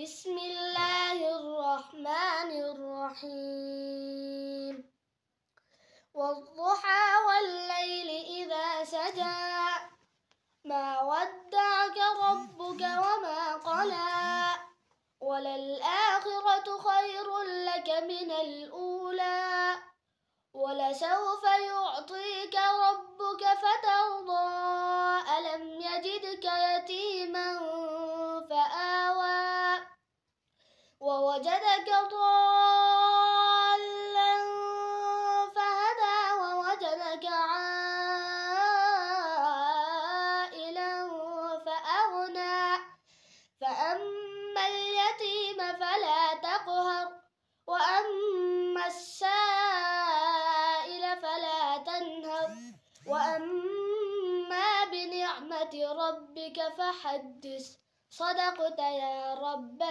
بسم الله الرحمن الرحيم والضحى والليل إذا سجى ما ودعك ربك وما قلى وللآخرة خير لك من الأولى ولسوف يعطيك ربك فترضى ألم يجدك يتيما فآوى ووجدك ضالا فهدى ووجدك عائلا فأغنى فأما اليتيم فلا تقهر وأما السائل فلا تنهر وأما بنعمة ربك فحدث صدقت يا رب